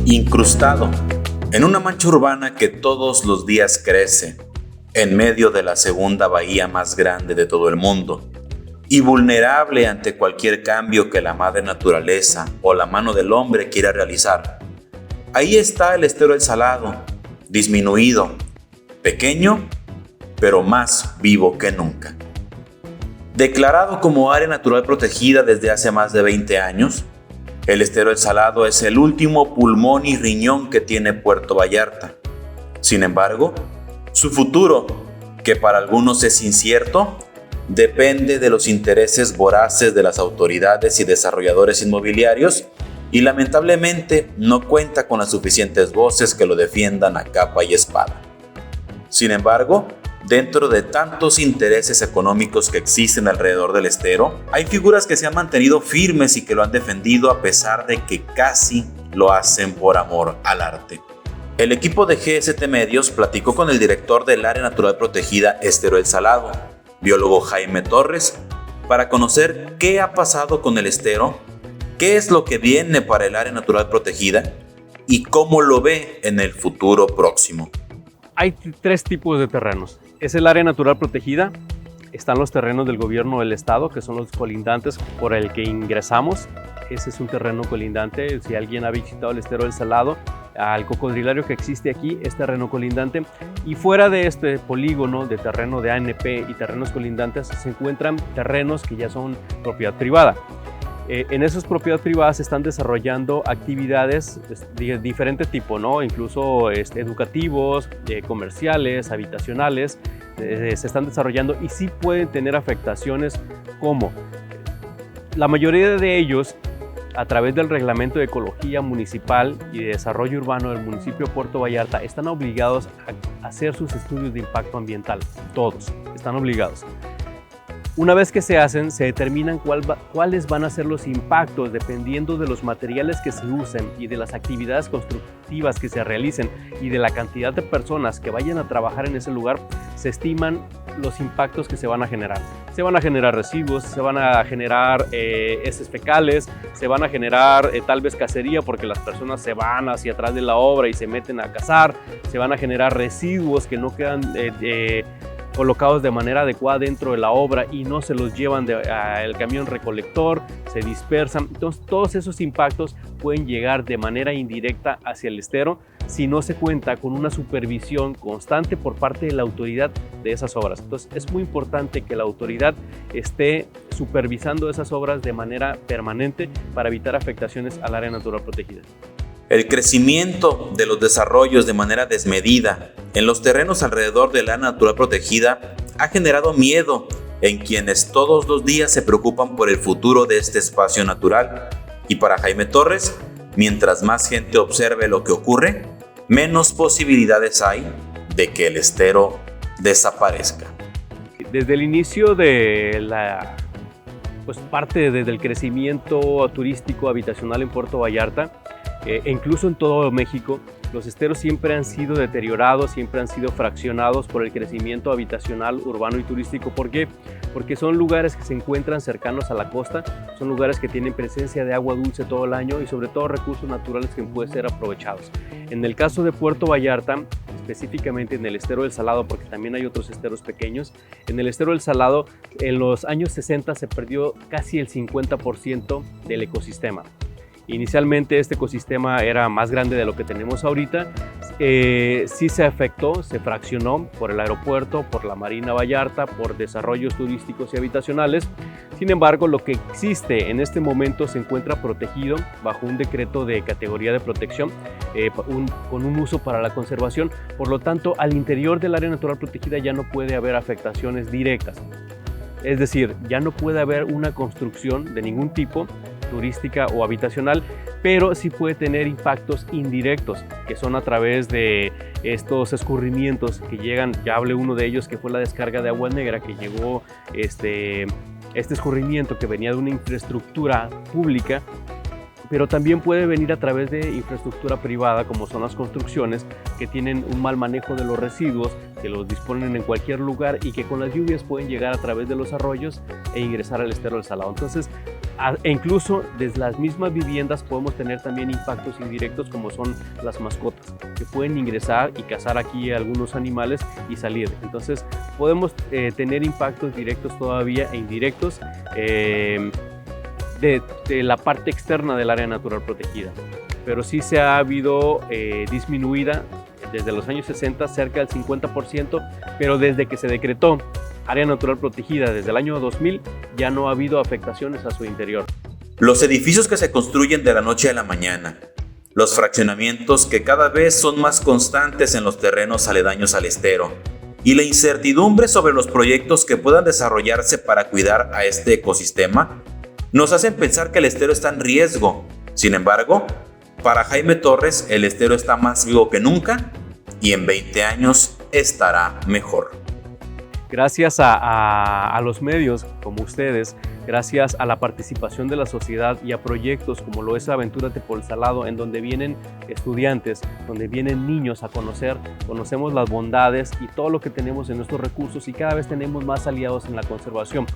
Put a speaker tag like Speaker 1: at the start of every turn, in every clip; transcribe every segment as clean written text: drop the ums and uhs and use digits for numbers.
Speaker 1: Incrustado en una mancha urbana que todos los días crece, en medio de la segunda bahía más grande de todo el mundo, y vulnerable ante cualquier cambio que la madre naturaleza o la mano del hombre quiera realizar. Ahí está el estero El Salado, disminuido, pequeño, pero más vivo que nunca. Declarado como área natural protegida desde hace más de 20 años, el estero El Salado es el último pulmón y riñón que tiene Puerto Vallarta. Sin embargo, su futuro, que para algunos es incierto, depende de los intereses voraces de las autoridades y desarrolladores inmobiliarios y lamentablemente no cuenta con las suficientes voces que lo defiendan a capa y espada. Sin embargo, dentro de tantos intereses económicos que existen alrededor del estero, hay figuras que se han mantenido firmes y que lo han defendido a pesar de que casi lo hacen por amor al arte. El equipo de GST Medios platicó con el director del Área Natural Protegida Estero El Salado, biólogo Jaime Torres, para conocer qué ha pasado con el estero, qué es lo que viene para el Área Natural Protegida y cómo lo ve en el futuro próximo.
Speaker 2: Hay tres tipos de terrenos. Es el área natural protegida, están los terrenos del gobierno del estado, que son los colindantes por el que ingresamos. Ese es un terreno colindante. Si alguien ha visitado el estero del Salado, al cocodrilario que existe aquí es terreno colindante. Y fuera de este polígono de terreno de ANP y terrenos colindantes se encuentran terrenos que ya son propiedad privada. En esas propiedades privadas se están desarrollando actividades de diferente tipo, ¿no? Incluso educativos, comerciales, habitacionales, se están desarrollando y sí pueden tener afectaciones como la mayoría de ellos a través del Reglamento de Ecología Municipal y de Desarrollo Urbano del municipio de Puerto Vallarta están obligados a hacer sus estudios de impacto ambiental, todos están obligados. Una vez que se hacen, se determinan cuáles van a ser los impactos dependiendo de los materiales que se usen y de las actividades constructivas que se realicen y de la cantidad de personas que vayan a trabajar en ese lugar, se estiman los impactos que se van a generar. Se van a generar residuos, se van a generar heces fecales, se van a generar tal vez cacería porque las personas se van hacia atrás de la obra y se meten a cazar, se van a generar residuos que no quedan colocados de manera adecuada dentro de la obra y no se los llevan al camión recolector, se dispersan. Entonces todos esos impactos pueden llegar de manera indirecta hacia el estero si no se cuenta con una supervisión constante por parte de la autoridad de esas obras. Entonces es muy importante que la autoridad esté supervisando esas obras de manera permanente para evitar afectaciones al área natural protegida.
Speaker 1: El crecimiento de los desarrollos de manera desmedida en los terrenos alrededor del área natural protegida ha generado miedo en quienes todos los días se preocupan por el futuro de este espacio natural. Y para Jaime Torres, mientras más gente observe lo que ocurre, menos posibilidades hay de que el estero desaparezca.
Speaker 2: Desde el inicio de parte del crecimiento turístico habitacional en Puerto Vallarta, e incluso en todo México, los esteros siempre han sido deteriorados, siempre han sido fraccionados por el crecimiento habitacional, urbano y turístico. ¿Por qué? Porque son lugares que se encuentran cercanos a la costa, son lugares que tienen presencia de agua dulce todo el año y sobre todo recursos naturales que pueden ser aprovechados. En el caso de Puerto Vallarta, específicamente en el estero del Salado, porque también hay otros esteros pequeños, en el estero del Salado en los años 60 se perdió casi el 50% del ecosistema. Inicialmente este ecosistema era más grande de lo que tenemos ahorita. Sí se afectó, se fraccionó por el aeropuerto, por la Marina Vallarta, por desarrollos turísticos y habitacionales. Sin embargo, lo que existe en este momento se encuentra protegido bajo un decreto de categoría de protección con un uso para la conservación. Por lo tanto, al interior del área natural protegida ya no puede haber afectaciones directas. Es decir, ya no puede haber una construcción de ningún tipo turística o habitacional, pero sí puede tener impactos indirectos, que son a través de estos escurrimientos que llegan. Ya hablé uno de ellos, que fue la descarga de agua negra, que llegó este escurrimiento que venía de una infraestructura pública pero también puede venir a través de infraestructura privada, como son las construcciones, que tienen un mal manejo de los residuos, que los disponen en cualquier lugar y que con las lluvias pueden llegar a través de los arroyos e ingresar al estero del Salado. Entonces, e incluso desde las mismas viviendas podemos tener también impactos indirectos, como son las mascotas, que pueden ingresar y cazar aquí algunos animales y salir. Entonces, podemos tener impactos directos todavía e indirectos de la parte externa del área natural protegida, pero sí se ha habido disminuida desde los años 60 cerca del 50%, pero desde que se decretó área natural protegida desde el año 2000 ya no ha habido afectaciones a su interior.
Speaker 1: Los edificios que se construyen de la noche a la mañana, los fraccionamientos que cada vez son más constantes en los terrenos aledaños al estero y la incertidumbre sobre los proyectos que puedan desarrollarse para cuidar a este ecosistema nos hacen pensar que el estero está en riesgo. Sin embargo, para Jaime Torres, el estero está más vivo que nunca y en 20 años estará mejor.
Speaker 2: Gracias a los medios como ustedes, gracias a la participación de la sociedad y a proyectos como lo es Aventúrate por el Salado, en donde vienen estudiantes, donde vienen niños a conocemos las bondades y todo lo que tenemos en nuestros recursos, y cada vez tenemos más aliados en la conservación.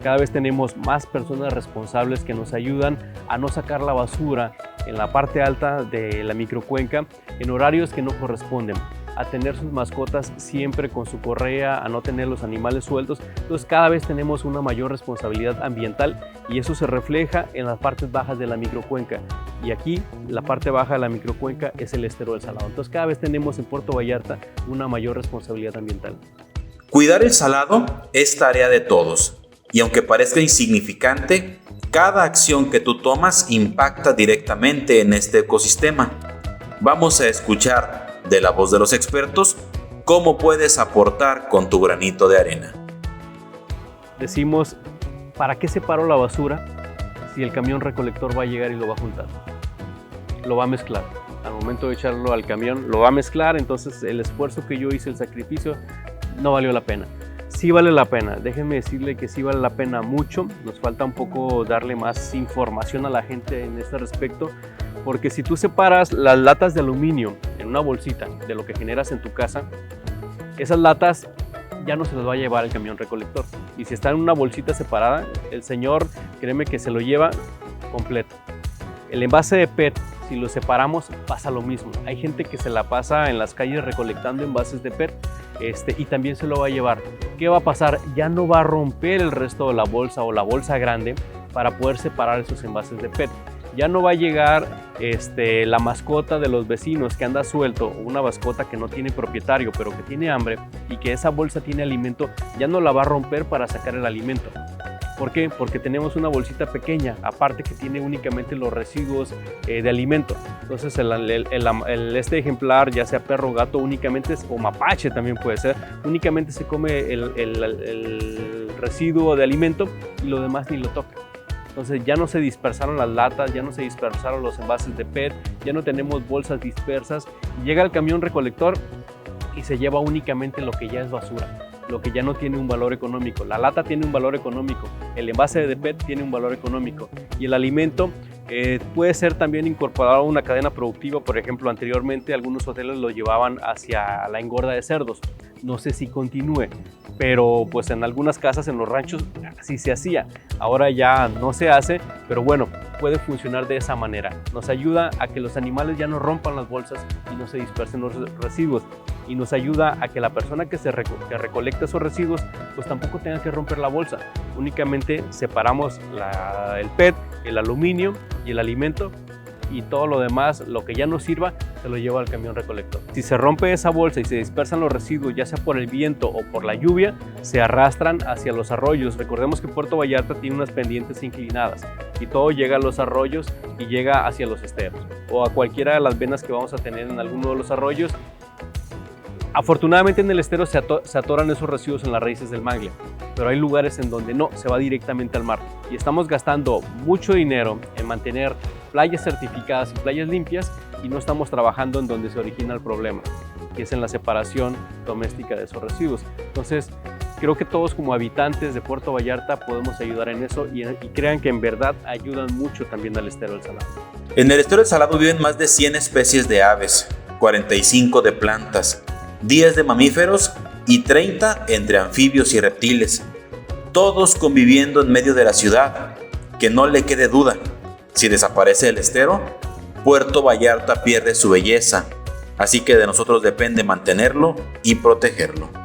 Speaker 2: Cada vez tenemos más personas responsables que nos ayudan a no sacar la basura en la parte alta de la microcuenca en horarios que no corresponden, a tener sus mascotas siempre con su correa, a no tener los animales sueltos. Entonces cada vez tenemos una mayor responsabilidad ambiental y eso se refleja en las partes bajas de la microcuenca. Y aquí la parte baja de la microcuenca es el estero del Salado. Entonces cada vez tenemos en Puerto Vallarta una mayor responsabilidad ambiental.
Speaker 1: Cuidar el salado es tarea de todos. Y aunque parezca insignificante, cada acción que tú tomas impacta directamente en este ecosistema. Vamos a escuchar de la voz de los expertos cómo puedes aportar con tu granito de arena.
Speaker 2: Decimos, ¿para qué separo la basura si el camión recolector va a llegar y lo va a juntar? Lo va a mezclar. Al momento de echarlo al camión, lo va a mezclar, entonces el esfuerzo que yo hice, el sacrificio, no valió la pena. Sí vale la pena, déjenme decirle que sí vale la pena mucho. Nos falta un poco darle más información a la gente en este respecto, porque si tú separas las latas de aluminio en una bolsita de lo que generas en tu casa, esas latas ya no se las va a llevar el camión recolector. Y si está en una bolsita separada, el señor, créeme que se lo lleva completo. El envase de PET, si lo separamos, pasa lo mismo. Hay gente que se la pasa en las calles recolectando envases de PET y también se lo va a llevar. ¿Qué va a pasar? Ya no va a romper el resto de la bolsa o la bolsa grande para poder separar esos envases de PET. Ya no va a llegar la mascota de los vecinos que anda suelto, o una mascota que no tiene propietario pero que tiene hambre y que esa bolsa tiene alimento, ya no la va a romper para sacar el alimento. ¿Por qué? Porque tenemos una bolsita pequeña, aparte que tiene únicamente los residuos de alimento. Entonces este ejemplar, ya sea perro o gato, únicamente, o mapache también puede ser, únicamente se come el residuo de alimento y lo demás ni lo toca. Entonces ya no se dispersaron las latas, ya no se dispersaron los envases de PET, ya no tenemos bolsas dispersas. Llega el camión recolector y se lleva únicamente lo que ya es basura, lo que ya no tiene un valor económico. La lata tiene un valor económico, el envase de PET tiene un valor económico y el alimento puede ser también incorporado a una cadena productiva. Por ejemplo, anteriormente algunos hoteles lo llevaban hacia la engorda de cerdos. No sé si continúe, pero pues en algunas casas, en los ranchos, así se hacía. Ahora ya no se hace, pero bueno, puede funcionar de esa manera. Nos ayuda a que los animales ya no rompan las bolsas y no se dispersen los residuos. Y nos ayuda a que la persona que recolecta esos residuos pues tampoco tenga que romper la bolsa. Únicamente separamos el PET, el aluminio y el alimento, y todo lo demás, lo que ya no sirva, se lo lleva al camión recolector. Si se rompe esa bolsa y se dispersan los residuos, ya sea por el viento o por la lluvia, se arrastran hacia los arroyos. Recordemos que Puerto Vallarta tiene unas pendientes inclinadas y todo llega a los arroyos y llega hacia los esteros o a cualquiera de las venas que vamos a tener en alguno de los arroyos. Afortunadamente en el estero se atoran esos residuos en las raíces del mangle, pero hay lugares en donde no, se va directamente al mar. Y estamos gastando mucho dinero en mantener playas certificadas y playas limpias y no estamos trabajando en donde se origina el problema, que es en la separación doméstica de esos residuos. Entonces, Creo que todos como habitantes de Puerto Vallarta podemos ayudar en eso y crean que en verdad ayudan mucho también al estero del Salado.
Speaker 1: En el estero del Salado viven más de 100 especies de aves, 45 de plantas, 10 de mamíferos y 30 entre anfibios y reptiles, todos conviviendo en medio de la ciudad. Que no le quede duda, si desaparece el estero, Puerto Vallarta pierde su belleza, así que de nosotros depende mantenerlo y protegerlo.